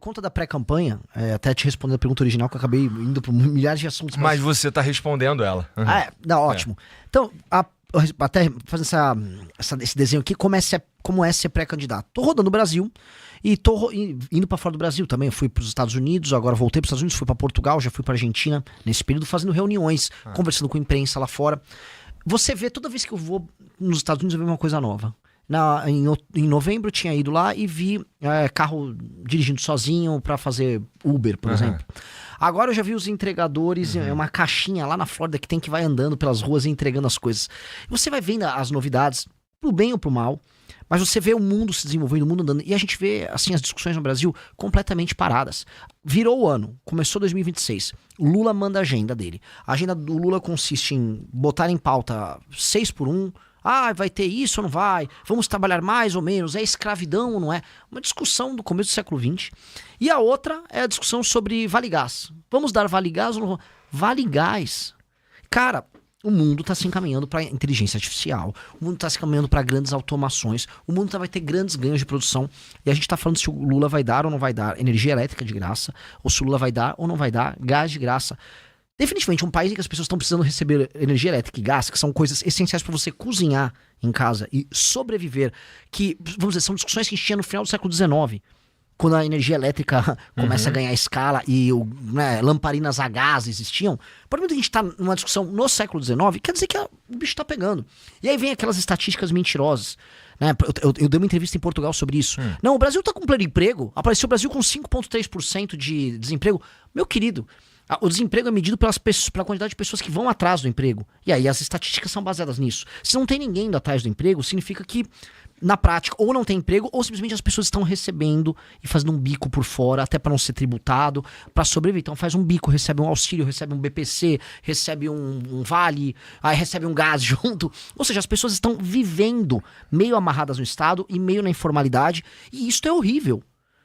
conta da pré-campanha, até te respondendo a pergunta original, que eu acabei indo por milhares de assuntos. Mas você tá respondendo ela. Uhum. Não, ótimo. Então, até fazendo esse desenho aqui, como é ser pré-candidato. Tô rodando o Brasil e tô indo pra fora do Brasil também. Eu fui pros Estados Unidos, agora voltei pros Estados Unidos, fui pra Portugal, já fui pra Argentina, nesse período fazendo reuniões, conversando com a imprensa lá fora. Você vê, toda vez que eu vou nos Estados Unidos, eu vejo uma coisa nova. Em novembro eu tinha ido lá e vi carro dirigindo sozinho pra fazer Uber, por exemplo. Agora eu já vi os entregadores, uma caixinha lá na Flórida que vai andando pelas ruas e entregando as coisas. Você vai vendo as novidades, pro bem ou pro mal, mas você vê o mundo se desenvolvendo, o mundo andando, e a gente vê assim as discussões no Brasil completamente paradas. Virou o ano, começou 2026, o Lula manda a agenda dele. A agenda do Lula consiste em botar em pauta 6x1, vai ter isso ou não vai? Vamos trabalhar mais ou menos? É escravidão ou não é? Uma discussão do começo do século XX. E a outra é a discussão sobre Vale Gás. Vamos dar Vale Gás ou não? Vale Gás. Cara, o mundo está se encaminhando para inteligência artificial. O mundo está se encaminhando para grandes automações. O mundo vai ter grandes ganhos de produção. E a gente está falando se o Lula vai dar ou não vai dar energia elétrica de graça. Ou se o Lula vai dar ou não vai dar gás de graça. Definitivamente, um país em que as pessoas estão precisando receber energia elétrica e gás, que são coisas essenciais para você cozinhar em casa e sobreviver, que, vamos dizer, são discussões que a gente tinha no final do século XIX, quando a energia elétrica começa a ganhar escala e lamparinas a gás existiam. Por exemplo, a gente está numa discussão no século XIX, quer dizer que o bicho está pegando. E aí vem aquelas estatísticas mentirosas. Eu dei uma entrevista em Portugal sobre isso. Não, o Brasil está com pleno emprego, apareceu o Brasil com 5,3% de desemprego. Meu querido, o desemprego é medido pela quantidade de pessoas que vão atrás do emprego. E aí as estatísticas são baseadas nisso. Se não tem ninguém indo atrás do emprego, significa que, na prática, ou não tem emprego, ou simplesmente as pessoas estão recebendo e fazendo um bico por fora, até para não ser tributado, para sobreviver. Então faz um bico, recebe um auxílio, recebe um BPC, recebe um vale, aí recebe um gás junto. Ou seja, as pessoas estão vivendo meio amarradas no Estado e meio na informalidade, e isso é horrível.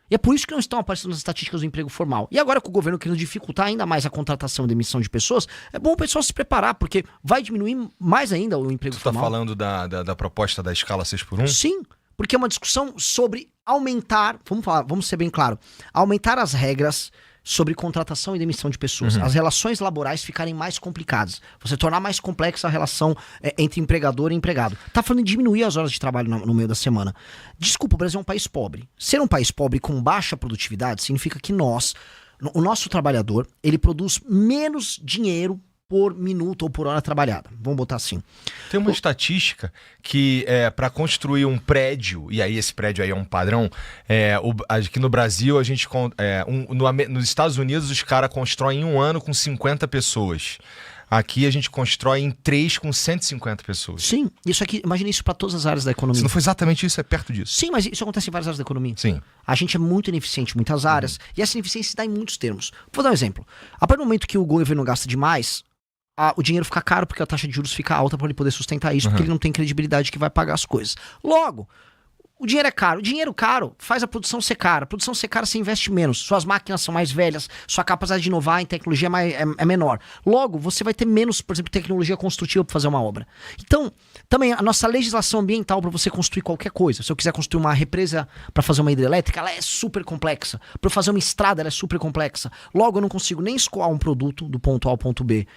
E é por isso que não estão aparecendo as estatísticas do emprego formal. E agora com o governo querendo dificultar ainda mais a contratação e demissão de pessoas, é bom o pessoal se preparar, porque vai diminuir mais ainda o emprego formal. Você está falando da proposta da escala 6x1? Sim, porque é uma discussão sobre aumentar, vamos ser bem claro, aumentar as regras sobre contratação e demissão de pessoas. As relações laborais ficarem mais complicadas. Você tornar mais complexa a relação entre empregador e empregado. Tá falando de diminuir as horas de trabalho no meio da semana. Desculpa, o Brasil é um país pobre. Ser um país pobre com baixa produtividade significa que o nosso trabalhador, ele produz menos dinheiro por minuto ou por hora trabalhada. Vamos botar assim. Tem uma estatística que para construir um prédio, e aí esse prédio aí é um padrão, aqui no Brasil a gente nos Estados Unidos os caras constroem em um ano com 50 pessoas. Aqui a gente constrói em 3 com 150 pessoas. Sim, isso aqui, imagina isso para todas as áreas da economia. Se não foi exatamente isso, é perto disso. Sim, mas isso acontece em várias áreas da economia. Sim. A gente é muito ineficiente em muitas áreas, e essa ineficiência se dá em muitos termos. Vou dar um exemplo. A partir do momento que o governo gasta demais, o dinheiro fica caro porque a taxa de juros fica alta para ele poder sustentar isso, porque ele não tem credibilidade que vai pagar as coisas. Logo, o dinheiro é caro. O dinheiro caro faz a produção ser cara. A produção ser cara, você investe menos. Suas máquinas são mais velhas, sua capacidade de inovar em tecnologia é menor. Logo, você vai ter menos, por exemplo, tecnologia construtiva para fazer uma obra. Então, também a nossa legislação ambiental para você construir qualquer coisa. Se eu quiser construir uma represa para fazer uma hidrelétrica, ela é super complexa. Para eu fazer uma estrada, ela é super complexa. Logo, eu não consigo nem escoar um produto do ponto A ao ponto B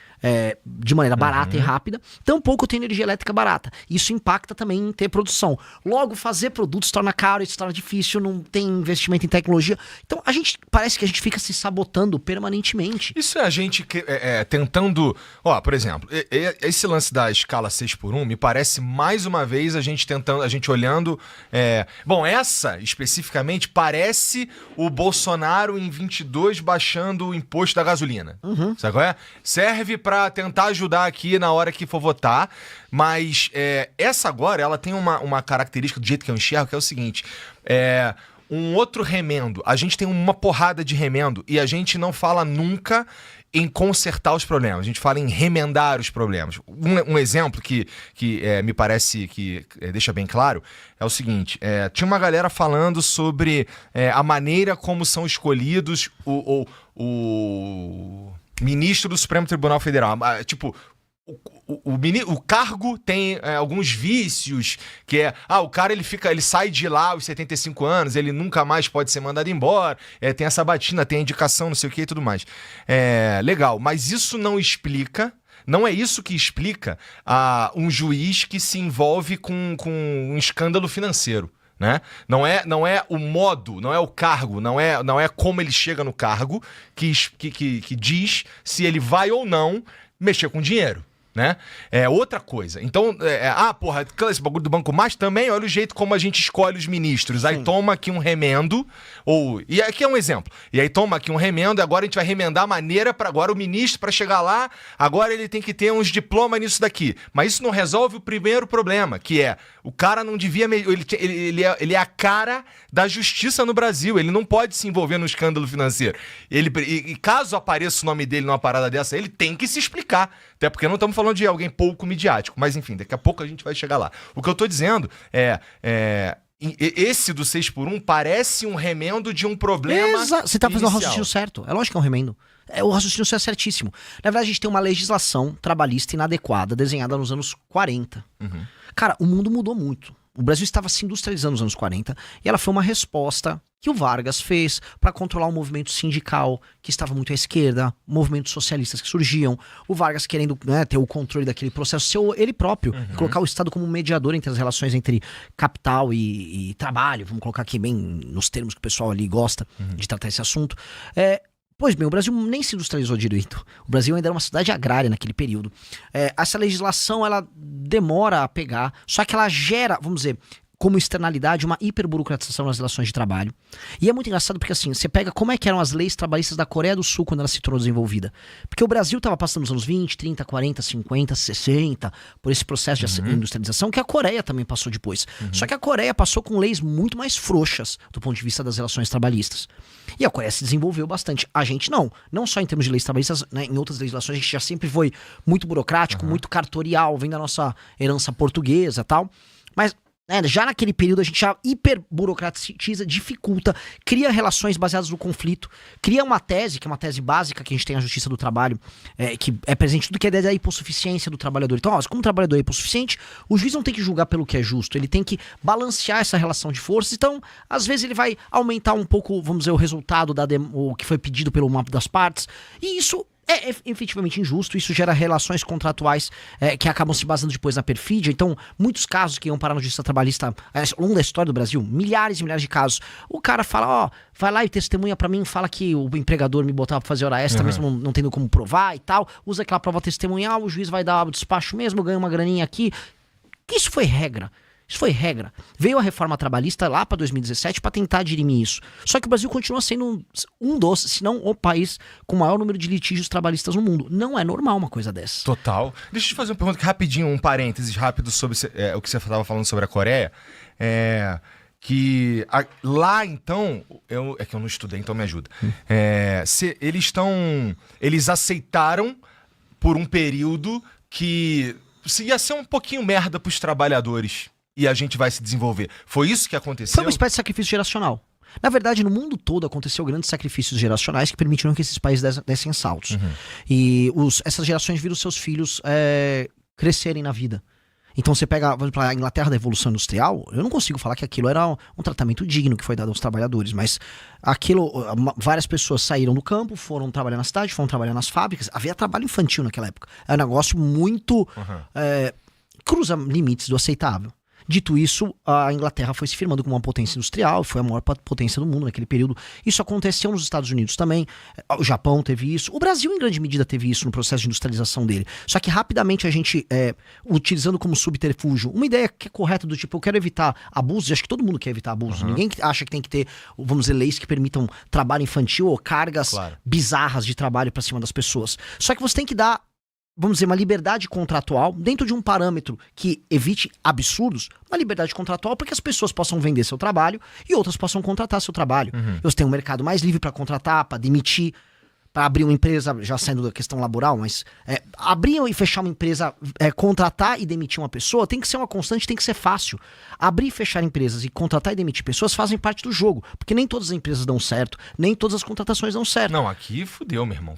de maneira barata e rápida. Tampouco eu tenho energia elétrica barata. Isso impacta também em ter produção. Logo, fazer produto se torna caro, se torna difícil, não tem investimento em tecnologia. Então, parece que a gente fica se sabotando permanentemente. Isso é a gente tentando... por exemplo, esse lance da escala 6x1 me parece mais uma vez a gente olhando... essa especificamente parece o Bolsonaro em 22 baixando o imposto da gasolina. Sabe qual é? Serve para tentar ajudar aqui na hora que for votar, mas essa agora, ela tem uma característica do jeito que eu enxergo, que é o seguinte, um outro remendo, a gente tem uma porrada de remendo e a gente não fala nunca em consertar os problemas, a gente fala em remendar os problemas. Um exemplo que me parece que deixa bem claro é o seguinte, tinha uma galera falando sobre a maneira como são escolhidos o ministro do Supremo Tribunal Federal, tipo, o cargo tem alguns vícios, que é, o cara ele sai de lá aos 75 anos, ele nunca mais pode ser mandado embora, tem essa batina, tem a indicação, não sei o que e tudo mais. Legal, mas isso não explica, não é isso que explica um juiz que se envolve com um escândalo financeiro. Né? Não é o modo, não é o cargo, não é como ele chega no cargo que diz se ele vai ou não mexer com dinheiro. Né? É outra coisa. Então, esse bagulho do Banco Mais também, olha o jeito como a gente escolhe os ministros. Aí toma aqui um remendo, e aqui é um exemplo. E aí toma aqui um remendo, e agora a gente vai remendar a maneira para agora o ministro, para chegar lá, agora ele tem que ter uns diplomas nisso daqui. Mas isso não resolve o primeiro problema, que é, o cara não devia... Ele é a cara da justiça no Brasil, ele não pode se envolver no escândalo financeiro. E caso apareça o nome dele numa parada dessa, ele tem que se explicar. Até porque não estamos falando de alguém pouco midiático, mas enfim, daqui a pouco a gente vai chegar lá. O que eu tô dizendo esse do 6x1 parece um remendo de um problema. Você tá fazendo o inicial. raciocínio certo. É lógico que é um remendo. O raciocínio é certíssimo. Na verdade, a gente tem uma legislação trabalhista inadequada desenhada nos anos 40. Uhum. Cara, o mundo mudou muito. O Brasil estava se industrializando nos anos 40 e ela foi uma resposta que o Vargas fez para controlar o movimento sindical, que estava muito à esquerda, movimentos socialistas que surgiam, o Vargas querendo ter o controle daquele processo, ele próprio, colocar o Estado como mediador entre as relações entre capital e trabalho, vamos colocar aqui bem nos termos que o pessoal ali gosta de tratar esse assunto. Pois bem, o Brasil nem se industrializou direito. O Brasil ainda era uma cidade agrária naquele período. Essa legislação, ela demora a pegar, só que ela gera, vamos dizer, como externalidade, uma hiperburocratização nas relações de trabalho. E é muito engraçado porque, assim, você pega como é que eram as leis trabalhistas da Coreia do Sul quando ela se tornou desenvolvida. Porque o Brasil estava passando nos anos 20, 30, 40, 50, 60, por esse processo de industrialização, que a Coreia também passou depois. Só que a Coreia passou com leis muito mais frouxas do ponto de vista das relações trabalhistas. E a Coreia se desenvolveu bastante. A gente não. Não só em termos de leis trabalhistas, né, em outras legislações a gente já sempre foi muito burocrático, muito cartorial, vem da nossa herança portuguesa e tal. Mas... já naquele período a gente já hiperburocratiza, dificulta, cria relações baseadas no conflito, cria uma tese, que é uma tese básica que a gente tem na Justiça do Trabalho, que é presente tudo que é da hipossuficiência do trabalhador. Então, como o trabalhador é hipossuficiente, o juiz não tem que julgar pelo que é justo, ele tem que balancear essa relação de forças. Então, às vezes ele vai aumentar um pouco, vamos dizer, o resultado o que foi pedido pelo uma das partes, e isso é efetivamente injusto, isso gera relações contratuais que acabam se basando depois na perfídia. Então, muitos casos que iam parar na justiça trabalhista ao longo da história do Brasil, milhares e milhares de casos, o cara fala, vai lá e testemunha pra mim, fala que o empregador me botava pra fazer hora extra, mesmo não tendo como provar e tal, usa aquela prova testemunhal, o juiz vai dar o despacho mesmo, ganha uma graninha aqui. Isso foi regra. Isso foi regra. Veio a reforma trabalhista lá para 2017 para tentar dirimir isso. Só que o Brasil continua sendo um dos, se não o país com o maior número de litígios trabalhistas no mundo. Não é normal uma coisa dessa. Total. Deixa eu te fazer uma pergunta rapidinho, um parênteses rápido sobre o que você estava falando sobre a Coreia. Lá, então, é que eu não estudei, então me ajuda. Eles aceitaram por um período que ia ser um pouquinho merda pros trabalhadores. E a gente vai se desenvolver. Foi isso que aconteceu? Foi uma espécie de sacrifício geracional. Na verdade, no mundo todo aconteceu grandes sacrifícios geracionais que permitiram que esses países dessem saltos. E essas gerações viram seus filhos crescerem na vida. Então você pega, vamos para a Inglaterra da Revolução Industrial, eu não consigo falar que aquilo era um tratamento digno que foi dado aos trabalhadores, mas várias pessoas saíram do campo, foram trabalhar na cidade, foram trabalhar nas fábricas. Havia trabalho infantil naquela época. É um negócio muito... cruza limites do aceitável. Dito isso, a Inglaterra foi se firmando como uma potência industrial, foi a maior potência do mundo naquele período. Isso aconteceu nos Estados Unidos também, o Japão teve isso, o Brasil em grande medida teve isso no processo de industrialização dele. Só que rapidamente a gente, utilizando como subterfúgio, uma ideia que é correta do tipo, eu quero evitar abusos, e acho que todo mundo quer evitar abusos, ninguém acha que tem que ter, vamos dizer, leis que permitam trabalho infantil ou cargas bizarras de trabalho para cima das pessoas. Só que você tem que dar, vamos dizer, uma liberdade contratual dentro de um parâmetro que evite absurdos, uma liberdade contratual para que as pessoas possam vender seu trabalho e outras possam contratar seu trabalho. Você tem um mercado mais livre para contratar, para demitir. para abrir uma empresa, já saindo da questão laboral, mas abrir e fechar uma empresa, contratar e demitir uma pessoa, tem que ser uma constante, tem que ser fácil. Abrir e fechar empresas e contratar e demitir pessoas fazem parte do jogo, porque nem todas as empresas dão certo, nem todas as contratações dão certo. Não, aqui fudeu, meu irmão.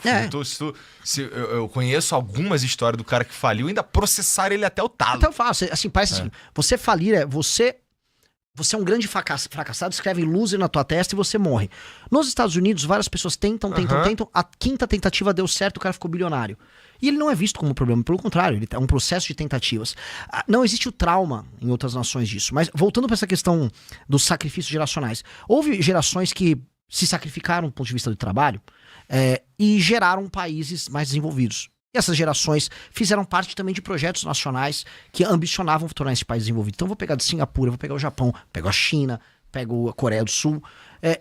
Eu conheço algumas histórias do cara que faliu, ainda processaram ele até o talo. Então fácil, assim, parece assim, você falir você é um grande fracassado, escreve loser na tua testa e você morre. Nos Estados Unidos, várias pessoas tentam. A quinta tentativa deu certo, o cara ficou bilionário. E ele não é visto como problema, pelo contrário, ele é um processo de tentativas. Não existe o trauma em outras nações disso. Mas voltando para essa questão dos sacrifícios geracionais. Houve gerações que se sacrificaram do ponto de vista do trabalho e geraram países mais desenvolvidos. E essas gerações fizeram parte também de projetos nacionais que ambicionavam tornar esse país desenvolvido. Então eu vou pegar de Singapura, vou pegar o Japão, pego a China, pego a Coreia do Sul.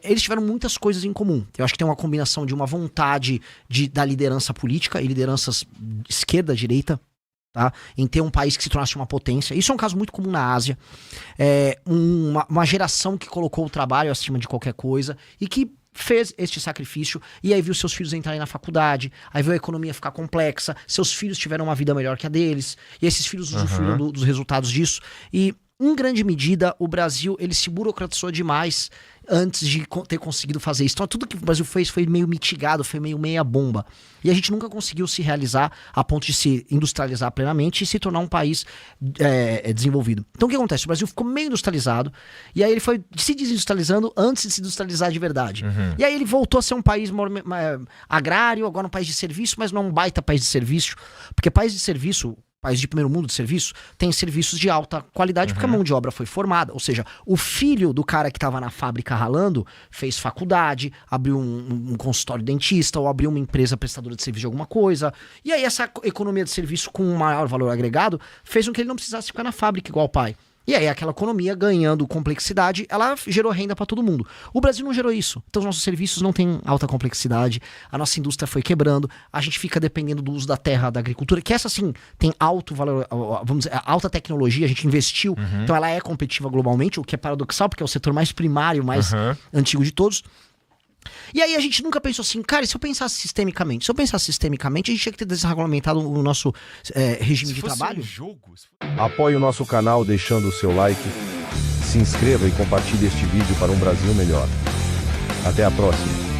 Eles tiveram muitas coisas em comum. Eu acho que tem uma combinação de uma vontade da liderança política e lideranças esquerda, direita, tá? Em ter um país que se tornasse uma potência. Isso é um caso muito comum na Ásia. Uma geração que colocou o trabalho acima de qualquer coisa e que fez este sacrifício, e aí viu seus filhos entrarem na faculdade, aí viu a economia ficar complexa, seus filhos tiveram uma vida melhor que a deles, e esses filhos usufruíram dos resultados disso. E, em grande medida, o Brasil, ele se burocratizou demais antes de ter conseguido fazer isso. Então, tudo que o Brasil fez foi meio mitigado, foi meio meia bomba. E a gente nunca conseguiu se realizar a ponto de se industrializar plenamente e se tornar um país desenvolvido. Então, o que acontece? O Brasil ficou meio industrializado, e aí ele foi se desindustrializando antes de se industrializar de verdade. E aí ele voltou a ser um país agrário, agora um país de serviço, mas não um baita país de serviço, porque país de serviço... país de primeiro mundo de serviço, tem serviços de alta qualidade porque a mão de obra foi formada. Ou seja, o filho do cara que estava na fábrica ralando fez faculdade, abriu um consultório dentista ou abriu uma empresa prestadora de serviço de alguma coisa. E aí essa economia de serviço com um maior valor agregado fez com que ele não precisasse ficar na fábrica igual o pai. E aí aquela economia ganhando complexidade, ela gerou renda para todo mundo. O Brasil não gerou isso. Então os nossos serviços não têm alta complexidade, a nossa indústria foi quebrando, a gente fica dependendo do uso da terra, da agricultura, que essa sim tem alto valor, vamos dizer, alta tecnologia, a gente investiu, então ela é competitiva globalmente, o que é paradoxal, porque é o setor mais primário, mais antigo de todos. E aí a gente nunca pensou assim, cara, e se eu pensasse sistemicamente? Se eu pensasse sistemicamente, a gente tinha que ter desregulamentado o nosso regime de trabalho. Apoie o nosso canal deixando o seu like, se inscreva e compartilhe este vídeo para um Brasil melhor. Até a próxima.